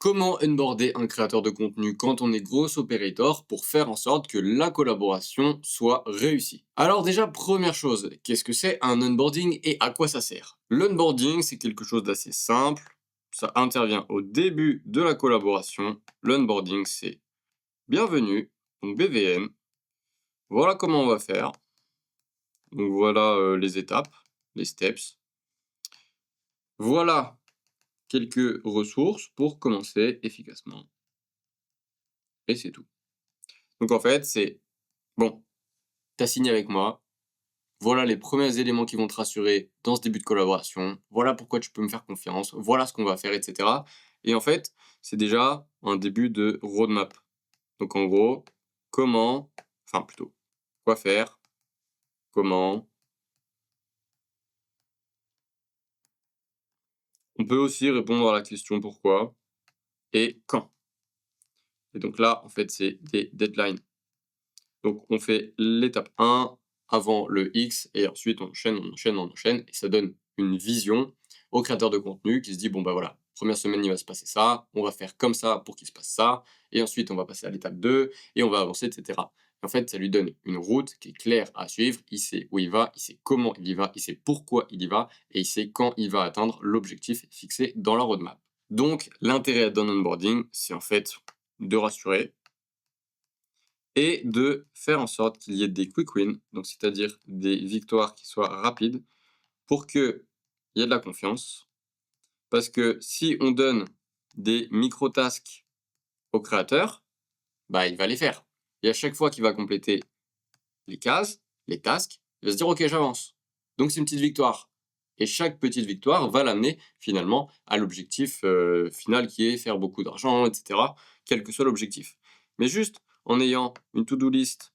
Comment onboarder un créateur de contenu quand on est gros operator pour faire en sorte que la collaboration soit réussie? Alors déjà, première chose, qu'est-ce que c'est un onboarding et à quoi ça sert? L'onboarding, c'est quelque chose d'assez simple. Ça intervient au début de la collaboration. L'onboarding, c'est bienvenue, donc BVM. Voilà comment on va faire. Donc voilà les étapes, les steps. Voilà quelques ressources pour commencer efficacement. Et c'est tout. Donc en fait, c'est bon, t'as signé avec moi, voilà les premiers éléments qui vont te rassurer dans ce début de collaboration, voilà pourquoi tu peux me faire confiance, voilà ce qu'on va faire, etc. Et en fait, c'est déjà un début de roadmap. Donc en gros, comment, enfin plutôt, quoi faire, comment. On peut aussi répondre à la question pourquoi et quand. Et donc là, en fait, c'est des deadlines. Donc on fait l'étape 1 avant le X et ensuite on enchaîne, on enchaîne, on enchaîne et ça donne une vision au créateur de contenu qui se dit bon bah voilà, première semaine il va se passer ça, on va faire comme ça pour qu'il se passe ça et ensuite on va passer à l'étape 2 et on va avancer, etc. En fait, ça lui donne une route qui est claire à suivre, il sait où il va, il sait comment il y va, il sait pourquoi il y va et il sait quand il va atteindre l'objectif fixé dans la roadmap. Donc l'intérêt d'un onboarding, c'est en fait de rassurer, et de faire en sorte qu'il y ait des quick wins, donc c'est-à-dire des victoires qui soient rapides, pour qu'il y ait de la confiance. Parce que si on donne des micro-tasks au créateur, bah, il va les faire. Et à chaque fois qu'il va compléter les cases, les tasks, il va se dire ok, j'avance. Donc c'est une petite victoire. Et chaque petite victoire va l'amener finalement à l'objectif final qui est faire beaucoup d'argent, etc. Quel que soit l'objectif. Mais juste en ayant une to-do list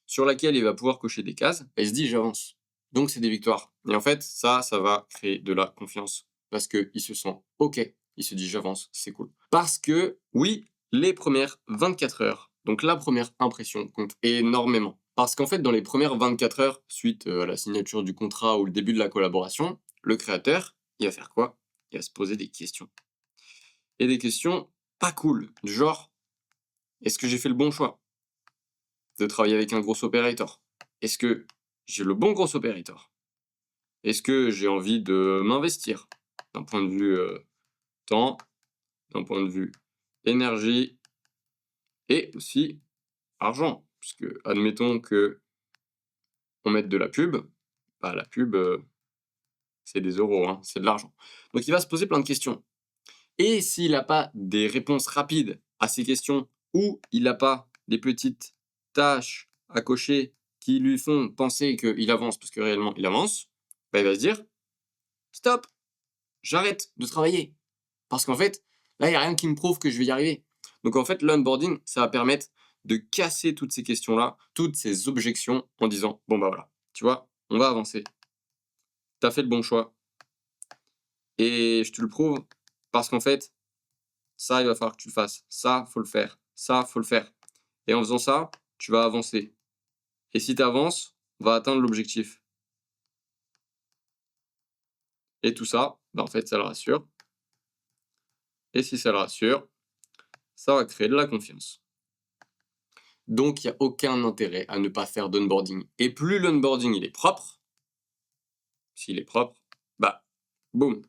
sur laquelle il va pouvoir cocher des cases, et il se dit j'avance. Donc c'est des victoires. Et en fait, ça va créer de la confiance. Parce qu'il se sent OK, il se dit j'avance, c'est cool. Parce que oui, les premières 24 heures, donc la première impression compte énormément. Parce qu'en fait, dans les premières 24 heures, suite à la signature du contrat ou le début de la collaboration, le créateur, il va faire quoi? Il va se poser des questions. Et des questions pas cool, du genre, est-ce que j'ai fait le bon choix de travailler avec un gros operator? Est-ce que j'ai le bon gros operator? Est-ce que j'ai envie de m'investir d'un point de vue temps, d'un point de vue énergie et aussi argent? Parce que admettons que on mette de la pub, bah la pub c'est des euros, hein, c'est de l'argent. Donc il va se poser plein de questions. Et s'il n'a pas des réponses rapides à ces questions ou il n'a pas des petites tâches à cocher qui lui font penser qu'il avance parce que réellement il avance, bah, il va se dire stop, j'arrête de travailler. Parce qu'en fait, là, il n'y a rien qui me prouve que je vais y arriver. Donc en fait, l'onboarding, ça va permettre de casser toutes ces questions-là, toutes ces objections en disant bon bah voilà, tu vois, on va avancer. Tu as fait le bon choix. Et je te le prouve parce qu'en fait, ça, il va falloir que tu le fasses. Ça, faut le faire. Ça, faut le faire. Et en faisant ça, tu vas avancer. Et si tu avances, on va atteindre l'objectif. Et tout ça, bah, en fait, ça le rassure. Et si ça le rassure, ça va créer de la confiance. Donc, il n'y a aucun intérêt à ne pas faire d'onboarding. Et plus l'onboarding il est propre, s'il est propre, bah, boum,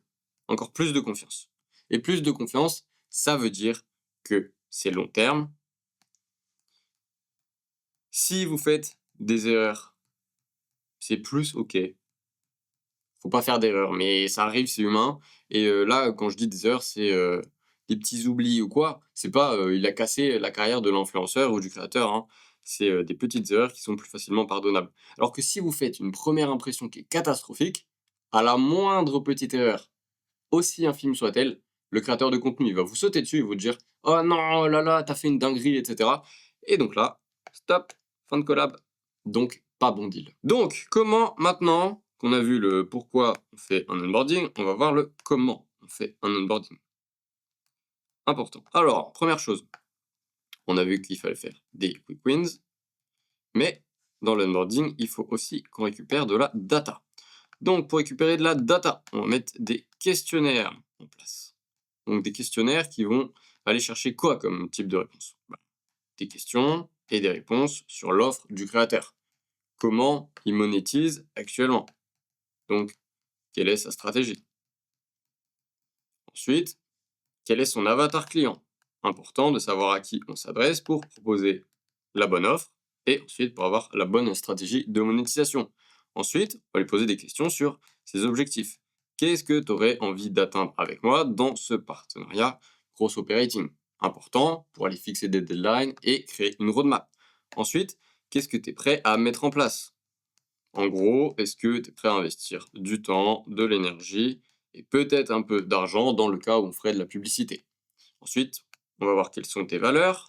encore plus de confiance. Et plus de confiance, ça veut dire que c'est long terme. Si vous faites des erreurs, c'est plus OK. Faut pas faire d'erreurs, mais ça arrive, c'est humain. Et là, quand je dis des erreurs, c'est des petits oublis ou quoi. C'est pas il a cassé la carrière de l'influenceur ou du créateur, hein. C'est des petites erreurs qui sont plus facilement pardonnables. Alors que si vous faites une première impression qui est catastrophique, à la moindre petite erreur, aussi infime soit-elle, le créateur de contenu, il va vous sauter dessus, il va vous dire oh non, oh là là, t'as fait une dinguerie, etc. Et donc là, stop, fin de collab. Donc, pas bon deal. Donc, comment maintenant qu'on a vu le pourquoi on fait un onboarding, on va voir le comment on fait un onboarding. Important. Alors, première chose, on a vu qu'il fallait faire des quick wins, mais dans l'onboarding, il faut aussi qu'on récupère de la data. Donc, pour récupérer de la data, on va mettre des questionnaires en place. Donc des questionnaires qui vont aller chercher quoi comme type de réponse? Des questions et des réponses sur l'offre du créateur. Comment il monétise actuellement? Donc, quelle est sa stratégie? Ensuite, quel est son avatar client? Important de savoir à qui on s'adresse pour proposer la bonne offre et ensuite pour avoir la bonne stratégie de monétisation. Ensuite, on va lui poser des questions sur ses objectifs. Qu'est-ce que tu aurais envie d'atteindre avec moi dans ce partenariat Gross Operating? Important pour aller fixer des deadlines et créer une roadmap. Ensuite, qu'est-ce que tu es prêt à mettre en place? En gros, est-ce que tu es prêt à investir du temps, de l'énergie et peut-être un peu d'argent dans le cas où on ferait de la publicité? Ensuite, on va voir quelles sont tes valeurs.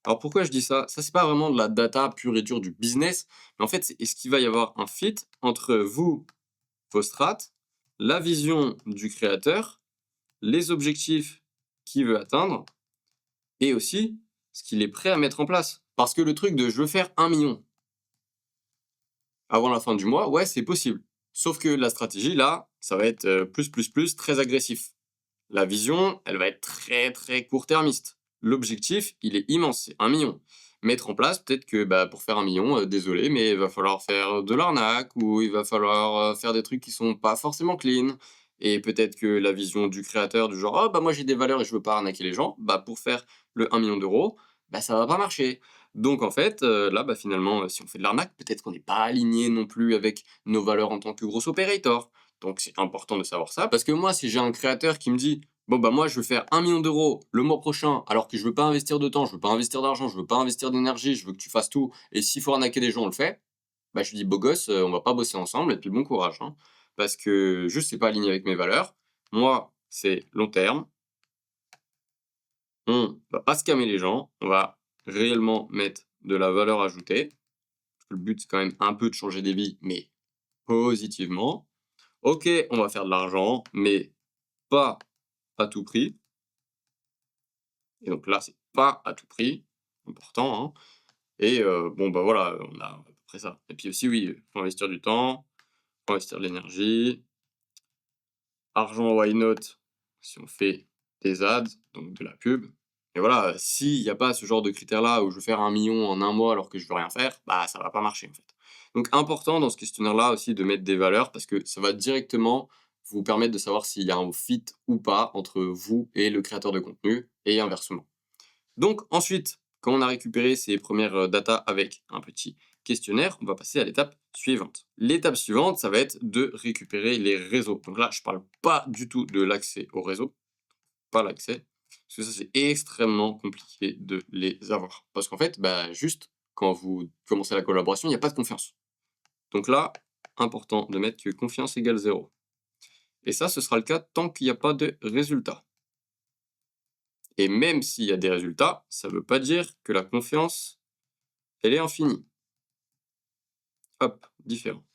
Alors pourquoi je dis ça? Ça, c'est pas vraiment de la data pure et dure du business, mais en fait, c'est est-ce qu'il va y avoir un fit entre vous, vos strates, la vision du créateur, les objectifs qu'il veut atteindre et aussi ce qu'il est prêt à mettre en place. Parce que le truc de je veux faire 1 million avant la fin du mois, ouais, c'est possible. Sauf que la stratégie, là, ça va être très agressif. La vision, elle va être très court-termiste. L'objectif, il est immense, c'est 1 million. Mettre en place, peut-être que pour faire 1 million, désolé, mais il va falloir faire de l'arnaque ou il va falloir faire des trucs qui sont pas forcément clean. Et peut-être que la vision du créateur, du genre, oh bah moi j'ai des valeurs et je veux pas arnaquer les gens, bah pour faire le 1 million d'euros, bah ça va pas marcher. Donc en fait, là, finalement, si on fait de l'arnaque, peut-être qu'on n'est pas aligné non plus avec nos valeurs en tant que gros operator. Donc c'est important de savoir ça, parce que moi, si j'ai un créateur qui me dit: «Bon, bah, moi, je veux faire 1 million d'euros le mois prochain, alors que je veux pas investir de temps, je veux pas investir d'argent, je veux pas investir d'énergie, je veux que tu fasses tout et s'il faut arnaquer des gens, on le fait», bah, je lui dis: «Beau gosse, on va pas bosser ensemble et puis bon courage, hein». Parce que juste, c'est pas aligné avec mes valeurs. Moi, c'est long terme, on va pas scammer les gens, on va réellement mettre de la valeur ajoutée. Le but, c'est quand même un peu de changer des vies, mais positivement. OK, on va faire de l'argent, mais pas à tout prix. Et donc là, c'est pas à tout prix, important, hein. Et bon, bah, voilà, on a à peu près ça. Et puis aussi, oui, faut investir du temps, faut investir de l'énergie. Argent, why not? Si on fait des ads, donc de la pub. Et voilà, s'il y a pas ce genre de critères-là où je veux faire 1 million en 1 mois alors que je veux rien faire, bah, ça va pas marcher, en fait. Donc important dans ce questionnaire-là aussi de mettre des valeurs parce que ça va directement vous permettre de savoir s'il y a un fit ou pas entre vous et le créateur de contenu et inversement. Donc ensuite, quand on a récupéré ces premières datas avec un petit questionnaire, on va passer à l'étape suivante. L'étape suivante, ça va être de récupérer les réseaux. Donc là, je parle pas du tout de l'accès au réseau, pas l'accès, parce que ça, c'est extrêmement compliqué de les avoir. Parce qu'en fait, juste quand vous commencez la collaboration, il n'y a pas de confiance. Donc là, important de mettre que confiance égale 0. Et ça, ce sera le cas tant qu'il n'y a pas de résultat. Et même s'il y a des résultats, ça ne veut pas dire que la confiance, elle est infinie. Hop, différent.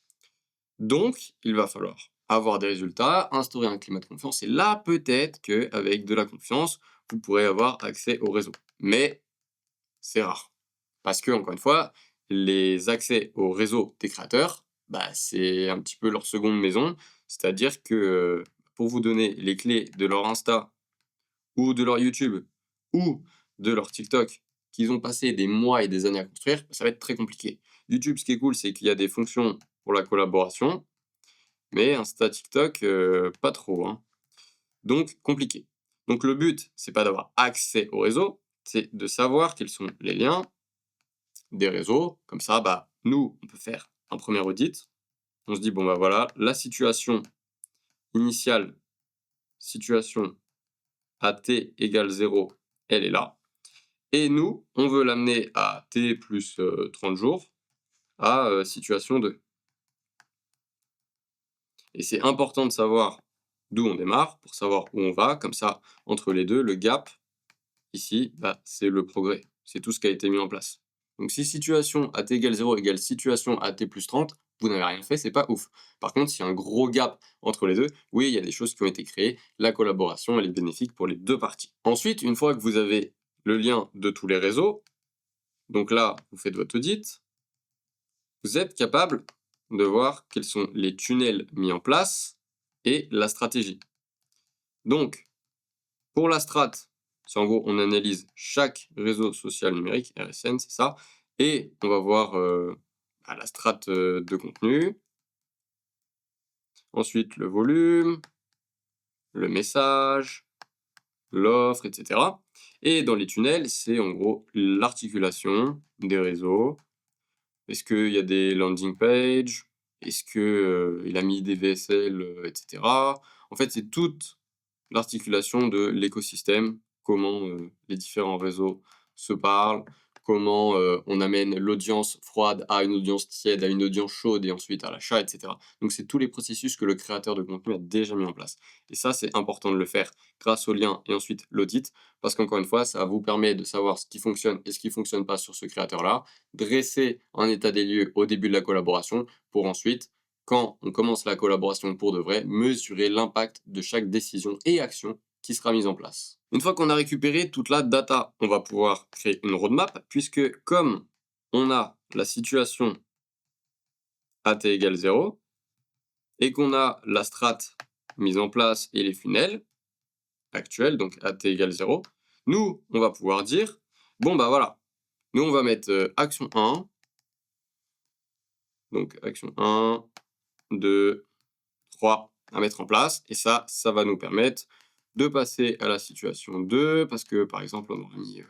Donc, il va falloir avoir des résultats, instaurer un climat de confiance, et là, peut-être qu'avec de la confiance, vous pourrez avoir accès au réseau. Mais c'est rare. Parce que, encore une fois, les accès au réseau des créateurs, c'est un petit peu leur seconde maison. C'est-à-dire que pour vous donner les clés de leur Insta ou de leur YouTube ou de leur TikTok qu'ils ont passé des mois et des années à construire, ça va être très compliqué. YouTube, ce qui est cool, c'est qu'il y a des fonctions pour la collaboration, mais Insta, TikTok, pas trop, hein. Donc compliqué. Donc le but, c'est pas d'avoir accès au réseau, c'est de savoir quels sont les liens des réseaux. Comme ça, nous, on peut faire un premier audit. On se dit: «Bon, voilà, la situation initiale, situation à t égale 0, elle est là. Et nous, on veut l'amener à t plus 30 jours à situation 2. Et c'est important de savoir d'où on démarre pour savoir où on va. Comme ça, entre les deux, le gap, ici, c'est le progrès. C'est tout ce qui a été mis en place. Donc si situation à t égale 0 égale situation à t plus 30, vous n'avez rien fait, c'est pas ouf. Par contre, s'il y a un gros gap entre les deux, oui, il y a des choses qui ont été créées. La collaboration, elle est bénéfique pour les deux parties. Ensuite, une fois que vous avez le lien de tous les réseaux, donc là, vous faites votre audit, vous êtes capable de voir quels sont les tunnels mis en place et la stratégie. Donc, Pour la strat, c'est en gros, on analyse chaque réseau social numérique, RSN, c'est ça, et on va voir la strat de contenu, ensuite le volume, le message, l'offre, etc. Et dans les tunnels, c'est en gros l'articulation des réseaux. Est-ce qu'il y a des landing pages? Est-ce qu'il a mis des VSL, etc. En fait, c'est toute l'articulation de l'écosystème, comment les différents réseaux se parlent, comment on amène l'audience froide à une audience tiède, à une audience chaude et ensuite à l'achat, etc. Donc c'est tous les processus que le créateur de contenu a déjà mis en place. Et ça, c'est important de le faire grâce au lien et ensuite l'audit, parce qu'encore une fois, ça vous permet de savoir ce qui fonctionne et ce qui ne fonctionne pas sur ce créateur-là, dresser un état des lieux au début de la collaboration pour ensuite, quand on commence la collaboration pour de vrai, mesurer l'impact de chaque décision et action qui sera mise en place. Une fois qu'on a récupéré toute la data, on va pouvoir créer une roadmap, puisque comme on a la situation AT égale 0, et qu'on a la strat mise en place et les funnels actuels, donc AT égale 0, nous, on va pouvoir dire, bon bah voilà, nous on va mettre action 1, donc action 1, 2, 3 à mettre en place, et ça va nous permettre de passer à la situation 2, parce que par exemple on aura mis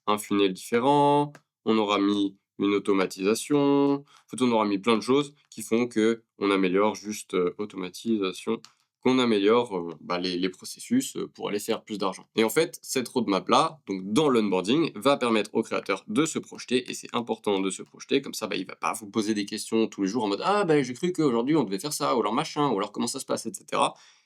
un funnel différent, on aura mis une automatisation, en fait on aura mis plein de choses qui font que on améliore juste automatisation, qu'on améliore les processus pour aller faire plus d'argent. Et en fait, cette roadmap-là, donc dans l'onboarding, va permettre au créateur de se projeter, et c'est important de se projeter, comme ça il va pas vous poser des questions tous les jours en mode «Ah j'ai cru qu'aujourd'hui on devait faire ça, ou alors machin, ou alors comment ça se passe, etc.»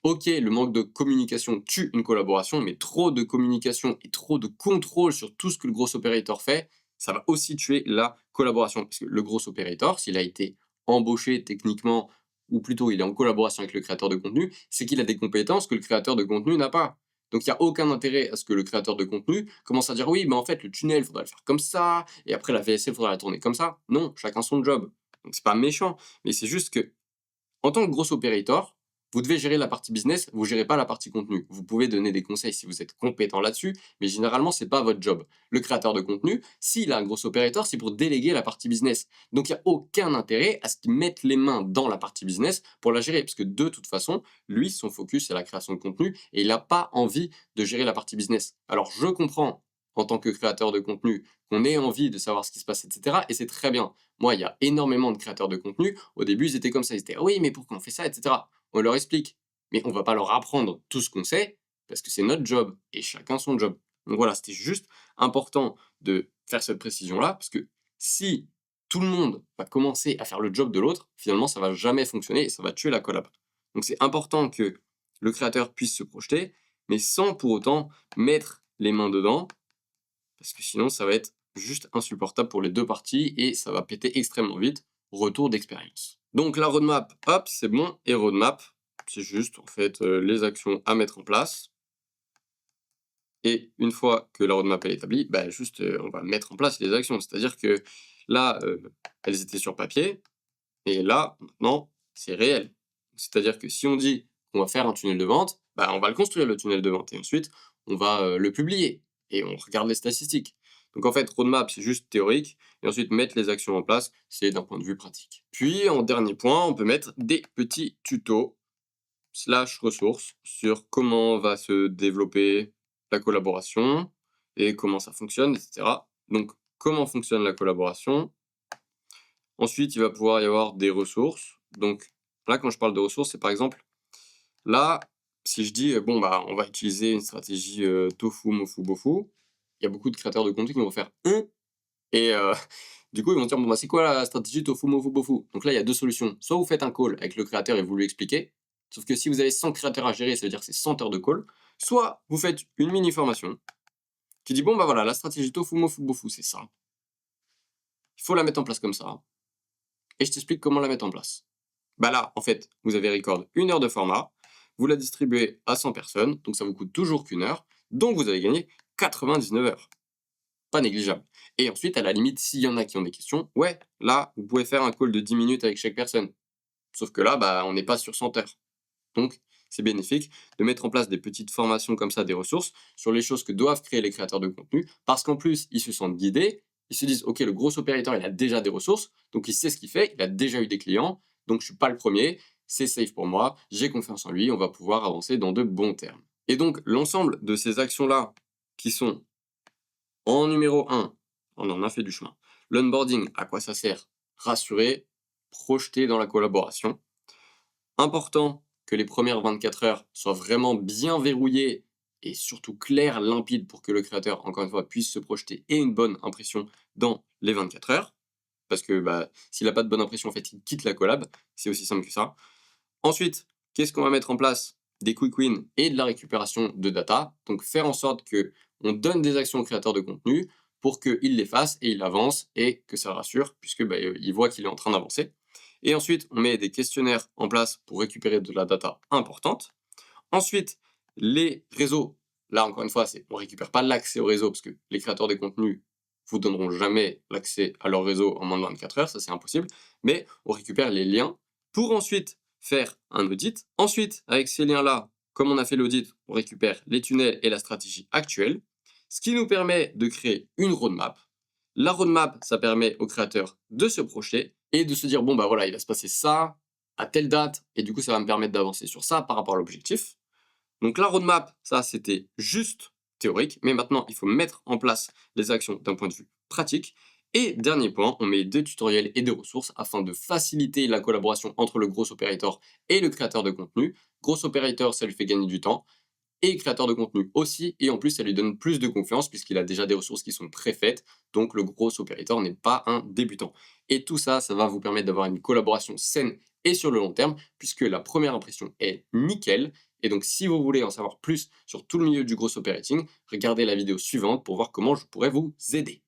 Ok, le manque de communication tue une collaboration, mais trop de communication et trop de contrôle sur tout ce que le gros opérateur fait, ça va aussi tuer la collaboration. Parce que le gros opérateur, s'il a été embauché techniquement, ou plutôt il est en collaboration avec le créateur de contenu, c'est qu'il a des compétences que le créateur de contenu n'a pas. Donc il n'y a aucun intérêt à ce que le créateur de contenu commence à dire oui, mais en fait le tunnel, il faudra le faire comme ça, et après la VSL, il faudra la tourner comme ça. Non, chacun son job. Donc c'est pas méchant, mais c'est juste que, en tant que gros opérateur, vous devez gérer la partie business, vous ne gérez pas la partie contenu. Vous pouvez donner des conseils si vous êtes compétent là-dessus, mais généralement, ce n'est pas votre job. Le créateur de contenu, s'il a un gros opérateur, c'est pour déléguer la partie business. Donc, il n'y a aucun intérêt à ce qu'il mette les mains dans la partie business pour la gérer, parce que de toute façon, lui, son focus, c'est la création de contenu, et il n'a pas envie de gérer la partie business. Alors, je comprends, en tant que créateur de contenu, qu'on ait envie de savoir ce qui se passe, etc., et c'est très bien. Moi, il y a énormément de créateurs de contenu. Au début, ils étaient comme ça. Ils étaient oui, mais pourquoi on fait ça, etc. On leur explique. Mais on va pas leur apprendre tout ce qu'on sait parce que c'est notre job et chacun son job. Donc voilà, c'était juste important de faire cette précision-là parce que si tout le monde va commencer à faire le job de l'autre, finalement, ça va jamais fonctionner et ça va tuer la collab. Donc c'est important que le créateur puisse se projeter, mais sans pour autant mettre les mains dedans parce que sinon, ça va être juste insupportable pour les deux parties et ça va péter extrêmement vite. Retour d'expérience. Donc la roadmap, hop, c'est bon. Et roadmap, c'est juste en fait les actions à mettre en place. Et une fois que la roadmap est établie, juste on va mettre en place les actions. C'est-à-dire que là, elles étaient sur papier. Et là, maintenant, c'est réel. C'est-à-dire que si on dit qu'on va faire un tunnel de vente, on va le construire, le tunnel de vente. Et ensuite, on va le publier. Et on regarde les statistiques. Donc en fait, roadmap, c'est juste théorique. Et ensuite, mettre les actions en place, c'est d'un point de vue pratique. Puis, en dernier point, on peut mettre des petits tutos / ressources sur comment va se développer la collaboration et comment ça fonctionne, etc. Donc, comment fonctionne la collaboration. Ensuite, il va pouvoir y avoir des ressources. Donc là, quand je parle de ressources, c'est par exemple, là, si je dis, on va utiliser une stratégie tofu, mofu, bofu, il y a beaucoup de créateurs de contenu qui vont faire et du coup, ils vont dire, c'est quoi la stratégie tofu, mofu, bofu? Donc là, il y a deux solutions. Soit vous faites un call avec le créateur et vous lui expliquez, sauf que si vous avez 100 créateurs à gérer, ça veut dire que c'est 100 heures de call. Soit vous faites une mini-formation qui dit, voilà, la stratégie tofu, mofu, bofu, c'est ça. Il faut la mettre en place comme ça. Et je t'explique comment la mettre en place. Là, en fait, vous avez record 1 heure de format, vous la distribuez à 100 personnes, donc ça vous coûte toujours qu'1 heure, donc vous avez gagné 99 heures. Pas négligeable. Et ensuite, à la limite, s'il y en a qui ont des questions, ouais, là, vous pouvez faire un call de 10 minutes avec chaque personne. Sauf que là, on n'est pas sur 100 heures. Donc, c'est bénéfique de mettre en place des petites formations comme ça, des ressources, sur les choses que doivent créer les créateurs de contenu, parce qu'en plus, ils se sentent guidés, ils se disent, OK, le gros opérateur, il a déjà des ressources, donc il sait ce qu'il fait, il a déjà eu des clients, donc je suis pas le premier, c'est safe pour moi, j'ai confiance en lui, on va pouvoir avancer dans de bons termes. Et donc, l'ensemble de ces actions-là, qui sont en numéro 1, on en a fait du chemin. L'onboarding, à quoi ça sert? Rassurer, projeter dans la collaboration. Important que les premières 24 heures soient vraiment bien verrouillées et surtout claires, limpides pour que le créateur, encore une fois, puisse se projeter et une bonne impression dans les 24 heures. Parce que s'il n'a pas de bonne impression, en fait, il quitte la collab. C'est aussi simple que ça. Ensuite, qu'est-ce qu'on va mettre en place? Des quick wins et de la récupération de data. Donc, faire en sorte qu'on donne des actions au créateur de contenu pour qu'il les fasse et il avance et que ça le rassure, puisque il voit qu'il est en train d'avancer. Et ensuite, on met des questionnaires en place pour récupérer de la data importante. Ensuite, les réseaux. Là, encore une fois, on ne récupère pas l'accès au réseau, parce que les créateurs de contenu vous donneront jamais l'accès à leur réseau en moins de 24 heures, ça c'est impossible. Mais on récupère les liens pour ensuite faire un audit. Ensuite, avec ces liens-là, comme on a fait l'audit, on récupère les tunnels et la stratégie actuelle, ce qui nous permet de créer une roadmap. La roadmap, ça permet aux créateurs de se projeter et de se dire, bon, voilà, il va se passer ça à telle date, et du coup, ça va me permettre d'avancer sur ça par rapport à l'objectif. Donc la roadmap, ça, c'était juste théorique, mais maintenant, il faut mettre en place les actions d'un point de vue pratique. Et dernier point, on met des tutoriels et des ressources afin de faciliter la collaboration entre le gros operator et le créateur de contenu. Gros operator, ça lui fait gagner du temps, et créateur de contenu aussi, et en plus, ça lui donne plus de confiance puisqu'il a déjà des ressources qui sont préfaites, donc le gros operator n'est pas un débutant. Et tout ça, ça va vous permettre d'avoir une collaboration saine et sur le long terme, puisque la première impression est nickel. Et donc, si vous voulez en savoir plus sur tout le milieu du gros operating, regardez la vidéo suivante pour voir comment je pourrais vous aider.